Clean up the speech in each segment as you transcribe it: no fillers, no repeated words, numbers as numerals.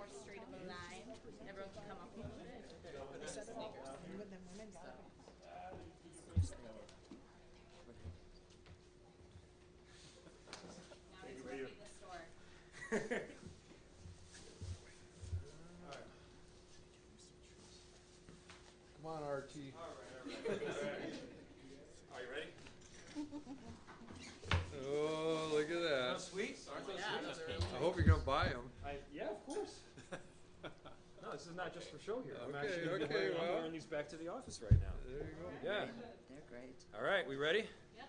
more straight of a line. Everyone can come up a little bit. Now he's working the store. Come on, RT. All right. Are you ready? Oh, look at that. Those sweets? Aren't those sweet? I hope you're going to buy them. Yeah, of course. No, this is not just for show here. I'm Okay, actually gonna be okay, I'm well. wearing these back to the office right now. There you go. Yeah. They're great. All right, we ready? Yep.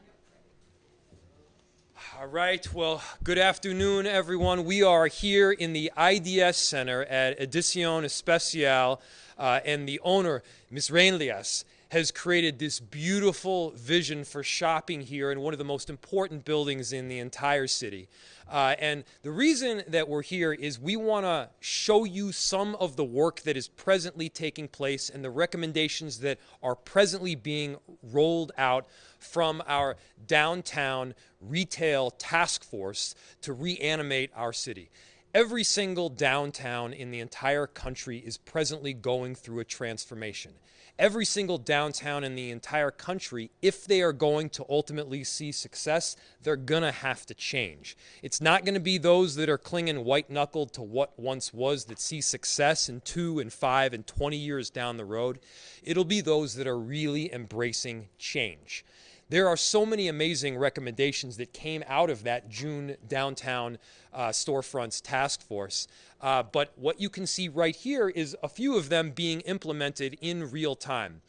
All right, well, good afternoon, everyone. We are here in the IDS Center at Edición Especial, and the owner, Ms. Reinlias, has created this beautiful vision for shopping here in one of the most important buildings in the entire city. And the reason that we're here is we want to show you some of the work that is presently taking place and the recommendations that are presently being rolled out from our downtown retail task force to reanimate our city. Every single downtown in the entire country is presently going through a transformation. Every single downtown in the entire country, if they are going to ultimately see success, they're going to have to change. It's not going to be those that are clinging white-knuckled to what once was that see success in 2 and 5 and 20 years down the road. It'll be those that are really embracing change. There are so many amazing recommendations that came out of that June downtown storefronts task force. But what you can see right here is a few of them being implemented in real time.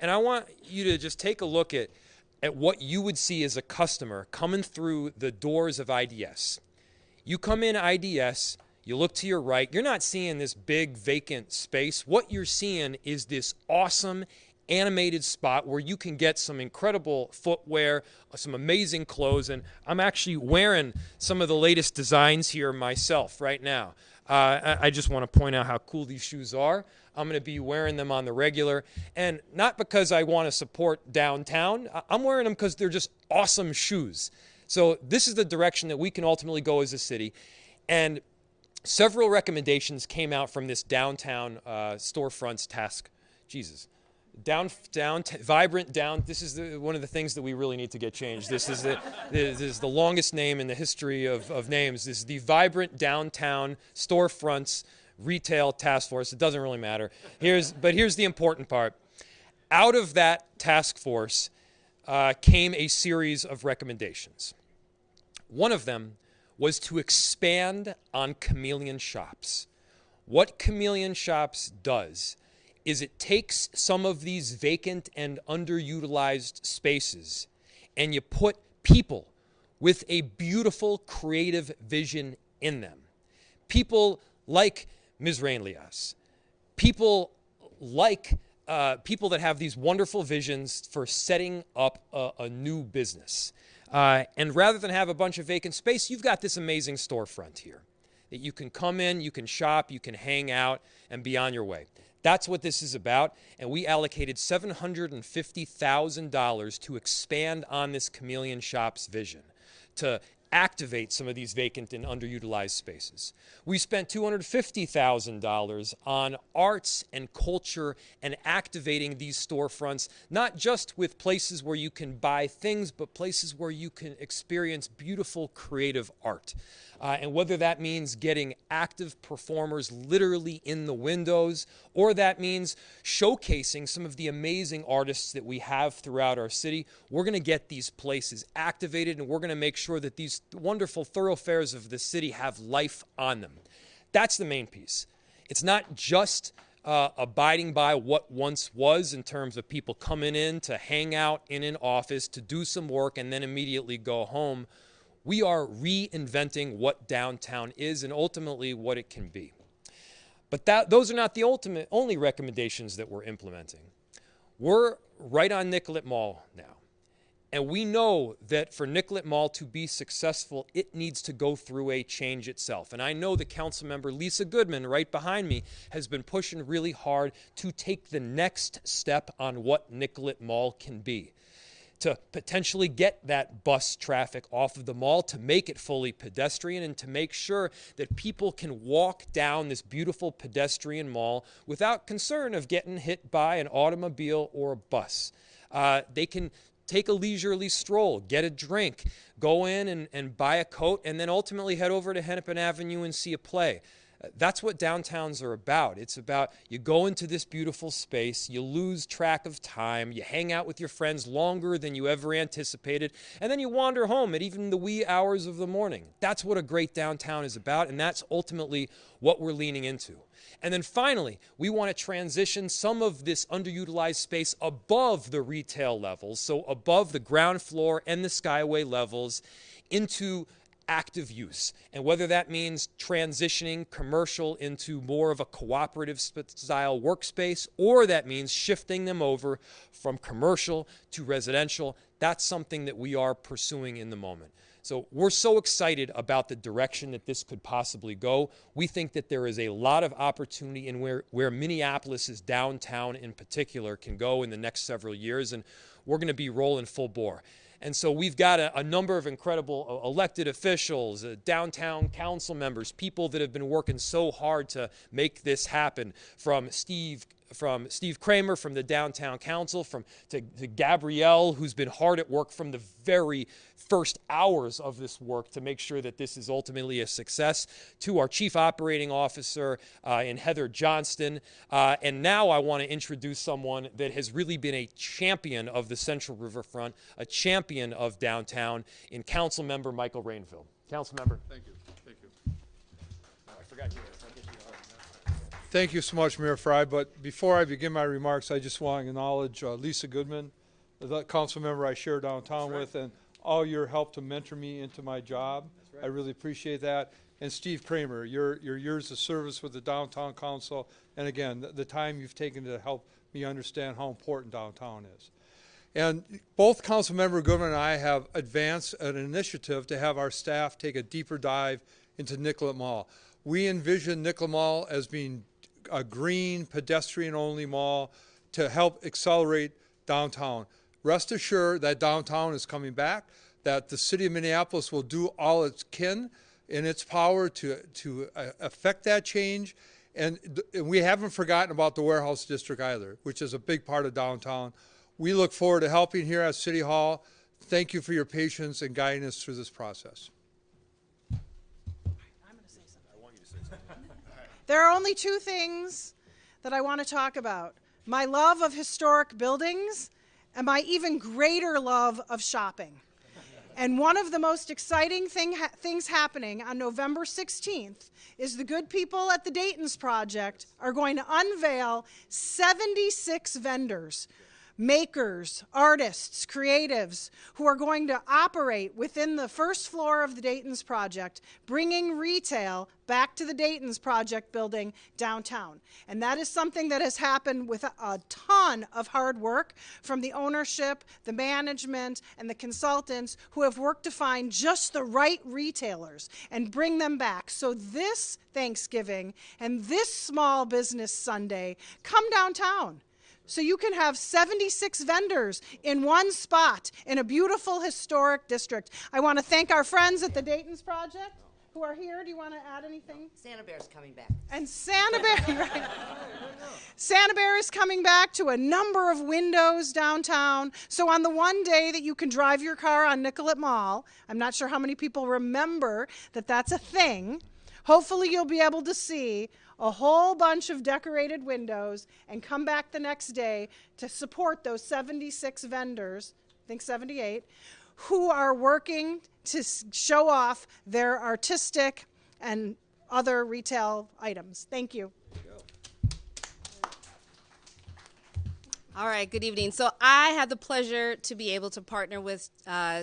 And I want you to just take a look at what you would see as a customer coming through the doors of IDS. You come in IDS, you look to your right, you're not seeing this big vacant space. What you're seeing is this awesome animated spot where you can get some incredible footwear, some amazing clothes, and I'm actually wearing some of the latest designs here myself right now. I just want to point out how cool these shoes are. I'm going to be wearing them on the regular, and not because I want to support downtown. I'm wearing them because they're just awesome shoes. So this is the direction that we can ultimately go as a city, and several recommendations came out from this downtown storefronts task. Vibrant Down. This is one of the things that we really need to get changed. This is the longest name in the history of names. This is the Vibrant Downtown Storefronts Retail Task Force. It doesn't really matter. But here's the important part. Out of that task force came a series of recommendations. One of them was to expand on Chameleon Shops. What Chameleon Shops does is it takes some of these vacant and underutilized spaces and you put people with a beautiful creative vision in them. People like Ms. Reinlias. People like people that have these wonderful visions for setting up a new business. And rather than have a bunch of vacant space, you've got this amazing storefront here that you can come in, you can shop, you can hang out, and be on your way. That's what this is about, and we allocated $750,000 to expand on this Chameleon Shops vision, to activate some of these vacant and underutilized spaces. We spent $250,000 on arts and culture and activating these storefronts, not just with places where you can buy things, but places where you can experience beautiful creative art. And whether that means getting active performers literally in the windows, or that means showcasing some of the amazing artists that we have throughout our city, we're going to get these places activated, and we're going to make sure that these wonderful thoroughfares of the city have life on them. That's the main piece. It's not just abiding by what once was in terms of people coming in to hang out in an office, to do some work, and then immediately go home. We are reinventing what downtown is and ultimately what it can be. But those are not the only recommendations that we're implementing. We're right on Nicollet Mall now. And we know that for Nicollet Mall to be successful, it needs to go through a change itself. And I know that Councilmember Lisa Goodman, right behind me, has been pushing really hard to take the next step on what Nicollet Mall can be. to potentially get that bus traffic off of the mall, to make it fully pedestrian, and to make sure that people can walk down this beautiful pedestrian mall without concern of getting hit by an automobile or a bus. They can take a leisurely stroll, get a drink, go in and buy a coat, and then ultimately head over to Hennepin Avenue and see a play. That's what downtowns are about. It's about you go into this beautiful space, you lose track of time, you hang out with your friends longer than you ever anticipated, and then you wander home at even the wee hours of the morning. That's what a great downtown is about, and that's ultimately what we're leaning into. And then finally, we want to transition some of this underutilized space above the retail levels, so above the ground floor and the skyway levels, into active use. And whether that means transitioning commercial into more of a cooperative style workspace, or that means shifting them over from commercial to residential, that's something that we are pursuing in the moment. So we're so excited about the direction that this could possibly go. We think that there is a lot of opportunity in where Minneapolis's downtown in particular can go in the next several years, and we're going to be rolling full bore. And so we've got a number of incredible elected officials, downtown council members, people that have been working so hard to make this happen, from Steve Kramer from the Downtown Council, to Gabrielle, who's been hard at work from the very first hours of this work to make sure that this is ultimately a success, to our Chief Operating Officer in Heather Johnston. And now I want to introduce someone that has really been a champion of the Central Riverfront, a champion of downtown, in Council Member Michael Rainville. Council Member. Thank you. Thank you. Oh, I forgot you. Thank you so much, Mayor Fry. But before I begin my remarks, I just want to acknowledge Lisa Goodman, the council member I share downtown with, and all your help to mentor me into my job. I really appreciate that. And Steve Kramer, your years of service with the Downtown Council, and again, the time you've taken to help me understand how important downtown is. And both Councilmember Goodman and I have advanced an initiative to have our staff take a deeper dive into Nicollet Mall. We envision Nicollet Mall as being a green, pedestrian-only mall to help accelerate downtown. Rest assured that downtown is coming back, that the city of Minneapolis will do all it can in its power to affect that change. And we haven't forgotten about the warehouse district either, which is a big part of downtown. We look forward to helping here at City Hall. Thank you for your patience and guiding us through this process. There are only two things that I want to talk about: my love of historic buildings and my even greater love of shopping. And one of the most exciting things happening on November 16th is the good people at the Dayton's Project are going to unveil 76 vendors, makers, artists, creatives, who are going to operate within the first floor of the Dayton's Project, bringing retail back to the Dayton's Project building downtown. And that is something that has happened with a ton of hard work from the ownership, the management, and the consultants who have worked to find just the right retailers and bring them back. So this Thanksgiving and this Small Business Sunday, come downtown. So you can have 76 vendors in one spot in a beautiful historic district. I want to thank our friends at the Dayton's Project who are here. Do you want to add anything? Santa Bear's coming back. And Santa Bear, right. Santa Bear is coming back to a number of windows downtown. So on the one day that you can drive your car on Nicollet Mall, I'm not sure how many people remember that that's a thing. Hopefully you'll be able to see a whole bunch of decorated windows and come back the next day to support those 76 vendors, I think 78, who are working to show off their artistic and other retail items. Thank you. All right, good evening. So I had the pleasure to be able to partner with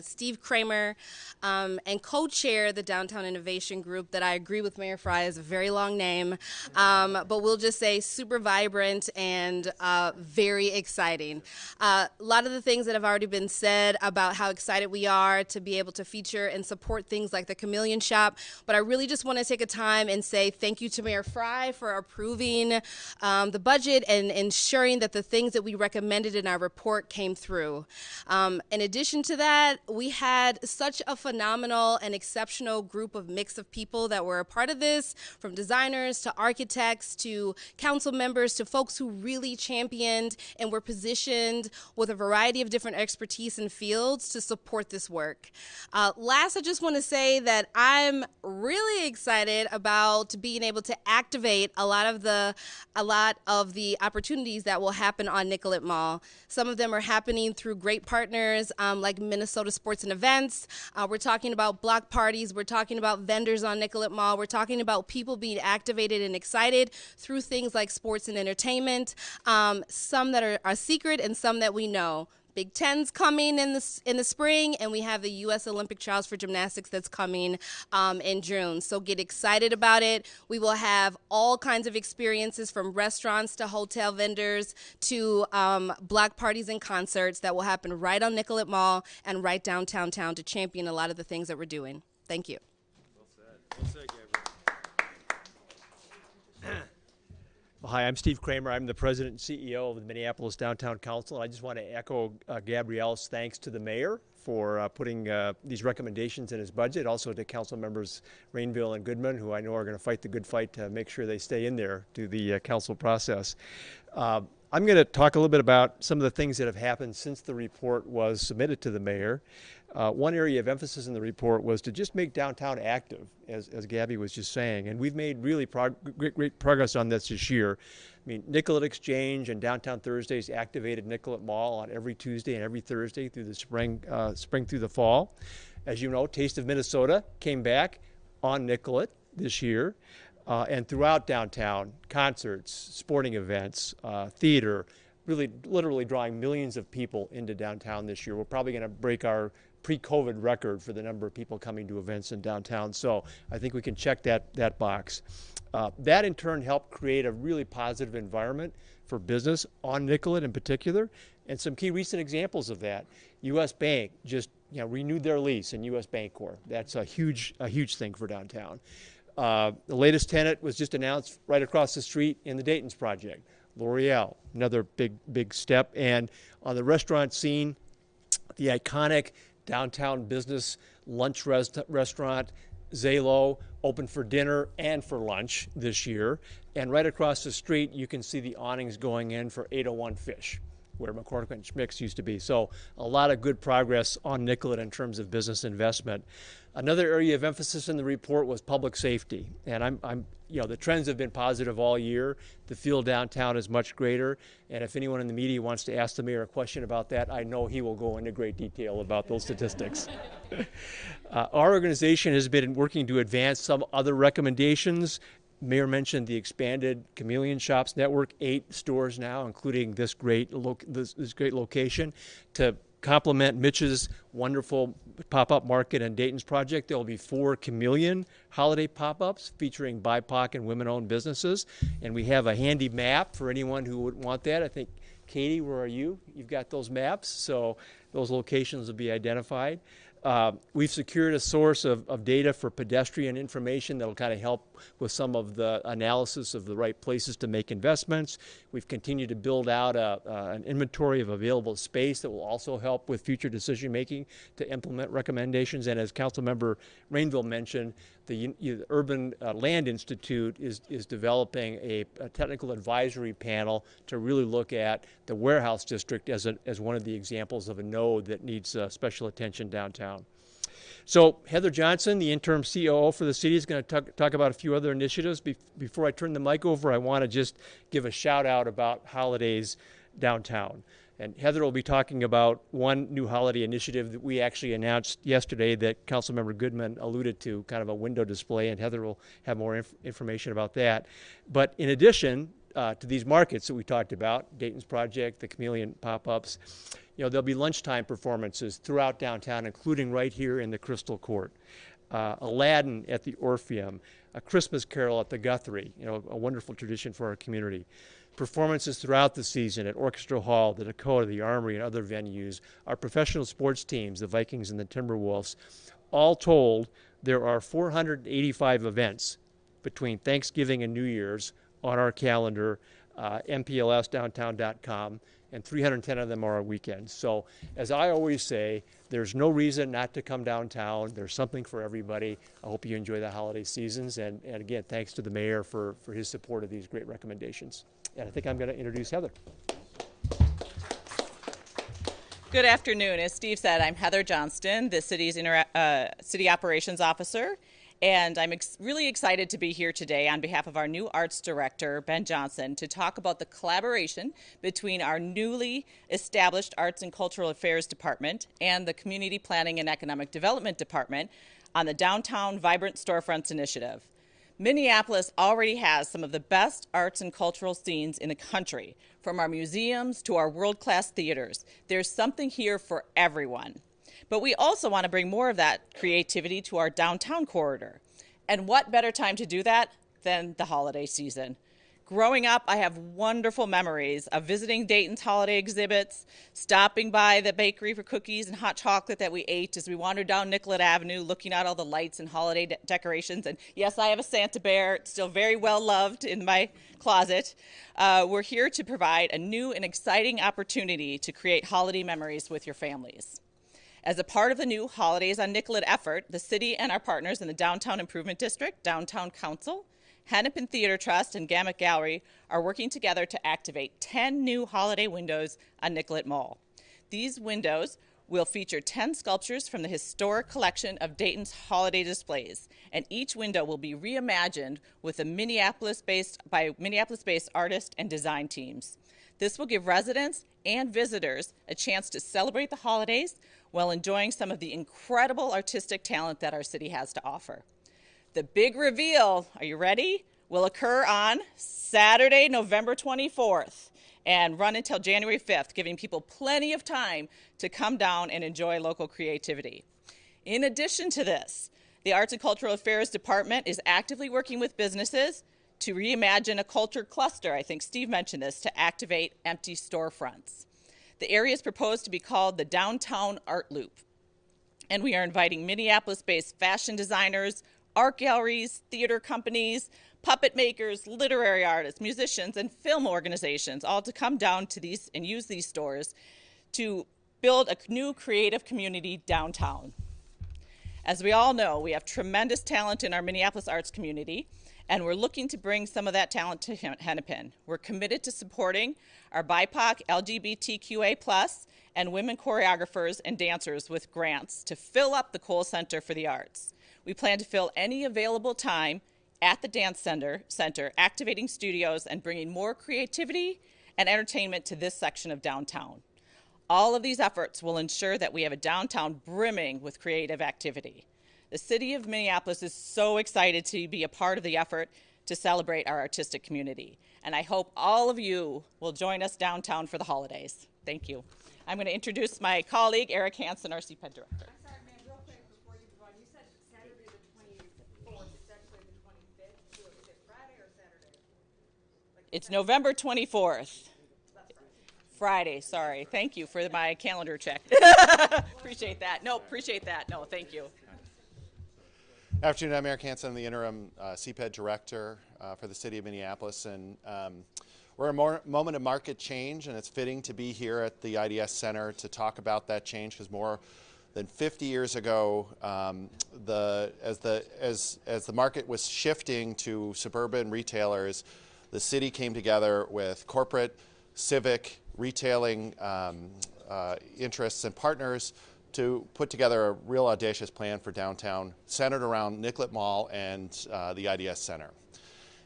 Steve Kramer and co-chair the Downtown Innovation Group that I agree with Mayor Fry is a very long name, but we'll just say super vibrant and very exciting. A lot of the things that have already been said about how excited we are to be able to feature and support things like the Chameleon Shop, but I really just want to take a time and say thank you to Mayor Fry for approving the budget and ensuring that the things that we recommended in our report came through. In addition to that, we had such a phenomenal and exceptional group of mix of people that were a part of this, from designers to architects to council members to folks who really championed and were positioned with a variety of different expertise and fields to support this work. Last, I just want to say that I'm really excited about being able to activate a lot of the opportunities that will happen on Nicollet Mall. Some of them are happening through great partners like Minnesota Sports and Events. We're talking about block parties. We're talking about vendors on Nicollet Mall. We're talking about people being activated and excited through things like sports and entertainment, some that are secret and some that we know. Big Ten's coming in the spring, and we have the U.S. Olympic Trials for Gymnastics that's coming in June. So get excited about it. We will have all kinds of experiences, from restaurants to hotel vendors to block parties and concerts that will happen right on Nicollet Mall and right downtown town to champion a lot of the things that we're doing. Thank you. Well said. Well said, Gabrielle. Well, hi, I'm Steve Kramer. I'm the president and CEO of the Minneapolis Downtown Council. I just want to echo Gabrielle's thanks to the mayor for putting these recommendations in his budget, also to council members Rainville and Goodman, who I know are going to fight the good fight to make sure they stay in there to the council process. I'm going to talk a little bit about some of the things that have happened since the report was submitted to the mayor. One area of emphasis in the report was to just make downtown active, as Gabby was just saying, and we've made really great progress on this year. I mean, Nicollet Exchange and Downtown Thursdays activated Nicollet Mall on every Tuesday and every Thursday through the spring through the fall. As you know, Taste of Minnesota came back on Nicollet this year, and throughout downtown, concerts, sporting events, theater, really literally drawing millions of people into downtown this year. We're probably going to break our pre-COVID record for the number of people coming to events in downtown. So I think we can check that box. That in turn helped create a really positive environment for business on Nicollet in particular. And some key recent examples of that: U.S. Bank just renewed their lease in U.S. Bancorp. That's a huge thing for downtown. The latest tenant was just announced right across the street in the Dayton's project. L'Oreal, another big step. And on the restaurant scene, the iconic downtown business lunch restaurant Zalo opened for dinner and for lunch this year. And right across the street, you can see the awnings going in for 801 Fish, where McCormick and Schmick's used to be. So a lot of good progress on Nicollet in terms of business investment. Another area of emphasis in the report was public safety. And the trends have been positive all year. The feel downtown is much greater. And if anyone in the media wants to ask the mayor a question about that, I know he will go into great detail about those statistics. Our organization has been working to advance some other recommendations. Mayor mentioned the expanded Chameleon Shops network, 8 stores now, including this great location. To complement Mitch's wonderful pop-up market and Dayton's project, there will be 4 Chameleon holiday pop-ups featuring BIPOC and women-owned businesses. And we have a handy map for anyone who would want that. I think, Katie, where are you? You've got those maps, so those locations will be identified. We've secured a source of data for pedestrian information that will kind of help with some of the analysis of the right places to make investments. We've continued to build out an inventory of available space that will also help with future decision making to implement recommendations. And as Councilmember Rainville mentioned, the Urban Land Institute is developing a technical advisory panel to really look at the warehouse district as one of the examples of a node that needs special attention downtown. So Heather Johnson, the interim COO for the city, is going to talk about a few other initiatives. Before I turn the mic over, I want to just give a shout out about holidays downtown. And Heather will be talking about one new holiday initiative that we actually announced yesterday that Councilmember Goodman alluded to, kind of a window display, and Heather will have more information about that. But in addition to these markets that we talked about, Dayton's project, the Chameleon pop-ups, there'll be lunchtime performances throughout downtown, including right here in the Crystal Court. Aladdin at the Orpheum, a Christmas Carol at the Guthrie, a wonderful tradition for our community. Performances throughout the season at Orchestra Hall, the Dakota, the Armory, and other venues. Our professional sports teams, the Vikings and the Timberwolves. All told, there are 485 events between Thanksgiving and New Year's on our calendar, mplsdowntown.com. and 310 of them are on weekends. So as I always say, there's no reason not to come downtown. There's something for everybody. I hope you enjoy the holiday seasons. And again, thanks to the mayor for his support of these great recommendations. And I think I'm going to introduce Heather. Good afternoon. As Steve said, I'm Heather Johnston, the city's city operations officer, and I'm really excited to be here today on behalf of our new arts director, Ben Johnson, to talk about the collaboration between our newly established Arts and Cultural Affairs Department and the Community Planning and Economic Development Department on the Downtown Vibrant Storefronts initiative. Minneapolis already has some of the best arts and cultural scenes in the country, from our museums to our world-class theaters. There's something here for everyone. But we also want to bring more of that creativity to our downtown corridor. And what better time to do that than the holiday season? Growing up, I have wonderful memories of visiting Dayton's holiday exhibits, stopping by the bakery for cookies and hot chocolate that we ate as we wandered down Nicollet Avenue, looking at all the lights and holiday decorations. And yes, I have a Santa bear. It's still very well loved in my closet. We're here to provide a new and exciting opportunity to create holiday memories with your families. As a part of the new Holidays on Nicollet effort, the city and our partners in the Downtown Improvement District, Downtown Council, Hennepin Theater Trust, and Gamut Gallery are working together to activate 10 new holiday windows on Nicollet Mall. These windows will feature 10 sculptures from the historic collection of Dayton's holiday displays, and each window will be reimagined with a Minneapolis-based artist and design teams. This will give residents and visitors a chance to celebrate the holidays while enjoying some of the incredible artistic talent that our city has to offer. The big reveal, are you ready? Will occur on Saturday, November 24th and run until January 5th, giving people plenty of time to come down and enjoy local creativity. In addition to this, the Arts and Cultural Affairs Department is actively working with businesses to reimagine a culture cluster, I think Steve mentioned this, to activate empty storefronts. The area is proposed to be called the Downtown Art Loop, and we are inviting Minneapolis-based fashion designers, art galleries, theater companies, puppet makers, literary artists, musicians, and film organizations, all to come down to these and use these stores to build a new creative community downtown. As we all know, we have tremendous talent in our Minneapolis arts community, and we're looking to bring some of that talent to Hennepin. We're committed to supporting our BIPOC, LGBTQA+, and women choreographers and dancers with grants to fill up the Cole Center for the Arts. We plan to fill any available time at the Dance Center, activating studios and bringing more creativity and entertainment to this section of downtown. All of these efforts will ensure that we have a downtown brimming with creative activity. The city of Minneapolis is so excited to be a part of the effort to celebrate our artistic community. And I hope all of you will join us downtown for the holidays. Thank you. I'm going to introduce my colleague, Eric Hansen, our CPED director. I'm sorry, ma'am, real quick before you move on. You said Saturday the 24th. It's actually the 25th. So is it Friday or Saturday? It's November 24th. Friday, sorry. Thank you for my calendar check. Appreciate that. No, appreciate that. No, thank you. Afternoon, I'm Eric Hansen. I'm the interim CPED director for the city of Minneapolis, and we're in a moment of market change, and it's fitting to be here at the IDS Center to talk about that change, because more than 50 years ago, as the market was shifting to suburban retailers, the city came together with corporate, civic, retailing interests and partners to put together a real audacious plan for downtown centered around Nicollet Mall and the IDS Center.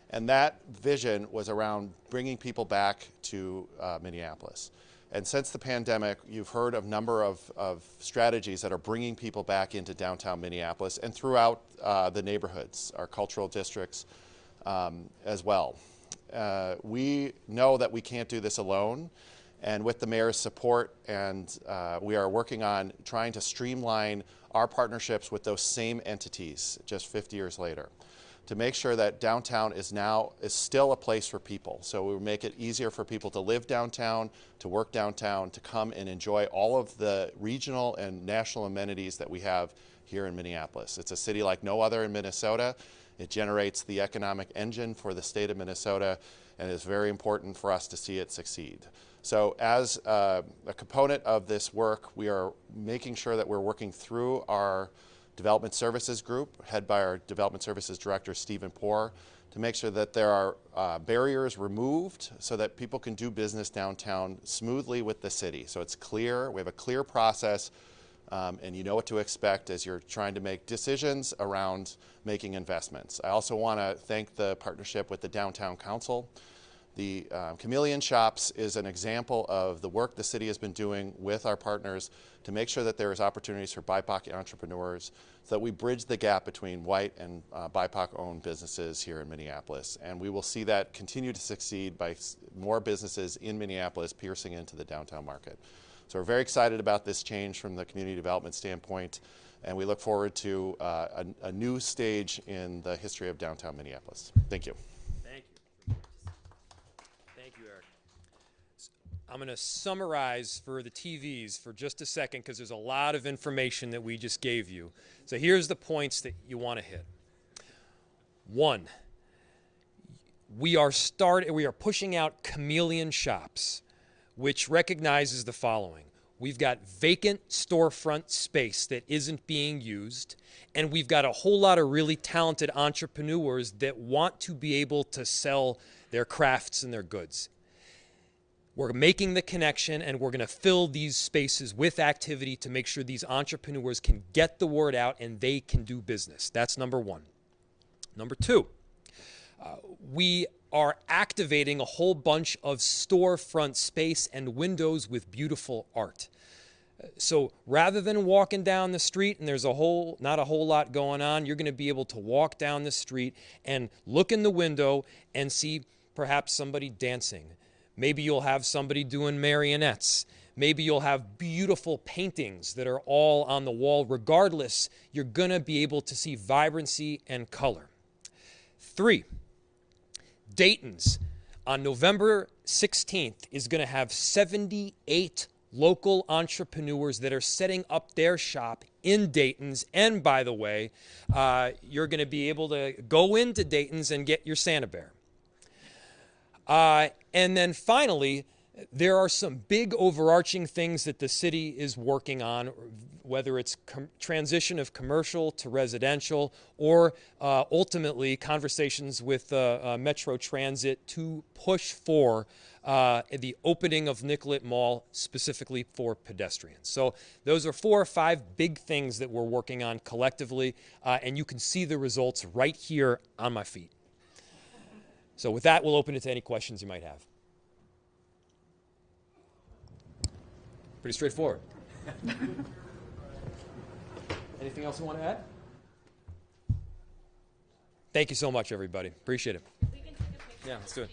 And that vision was around bringing people back to Minneapolis. And since the pandemic, you've heard of a number of strategies that are bringing people back into downtown Minneapolis and throughout the neighborhoods, our cultural districts as well. We know that we can't do this alone. And with the mayor's support, and we are working on trying to streamline our partnerships with those same entities just 50 years later. to make sure that downtown is still a place for people. So we make it easier for people to live downtown, to work downtown, to come and enjoy all of the regional and national amenities that we have here in Minneapolis. It's a city like no other in Minnesota. It generates the economic engine for the state of Minnesota, and it's very important for us to see it succeed. So as a component of this work, we are making sure that we're working through our Development Services Group, head by our Development Services Director, Stephen Poore, to make sure that there are barriers removed so that people can do business downtown smoothly with the city. So it's clear, we have a clear process, and you know what to expect as you're trying to make decisions around making investments. I also want to thank the partnership with the Downtown Council. The Chameleon Shops is an example of the work the city has been doing with our partners to make sure that there is opportunities for BIPOC entrepreneurs so that we bridge the gap between white and BIPOC-owned businesses here in Minneapolis. And we will see that continue to succeed by more businesses in Minneapolis piercing into the downtown market. So we're very excited about this change from the community development standpoint, and we look forward to a new stage in the history of downtown Minneapolis. Thank you. I'm going to summarize for the TVs for just a second because there's a lot of information that we just gave you. So here's the points that you want to hit. 1, we are pushing out Chameleon Shops, which recognizes the following. We've got vacant storefront space that isn't being used, and we've got a whole lot of really talented entrepreneurs that want to be able to sell their crafts and their goods. We're making the connection, and we're going to fill these spaces with activity to make sure these entrepreneurs can get the word out and they can do business. That's number 1. Number 2, we are activating a whole bunch of storefront space and windows with beautiful art. So rather than walking down the street and there's not a whole lot going on, you're going to be able to walk down the street and look in the window and see perhaps somebody dancing. Maybe you'll have somebody doing marionettes. Maybe you'll have beautiful paintings that are all on the wall. Regardless, you're going to be able to see vibrancy and color. 3, Dayton's on November 16th is going to have 78 local entrepreneurs that are setting up their shop in Dayton's. And by the way, you're going to be able to go into Dayton's and get your Santa Bear. And then finally, there are some big overarching things that the city is working on, whether it's transition of commercial to residential or ultimately conversations with Metro Transit to push for the opening of Nicollet Mall specifically for pedestrians. So those are 4 or 5 big things that we're working on collectively, and you can see the results right here on my feet. So with that, we'll open it to any questions you might have. Pretty straightforward. Anything else you want to add? Thank you so much, everybody. Appreciate it. We can take a picture. Yeah, let's do it.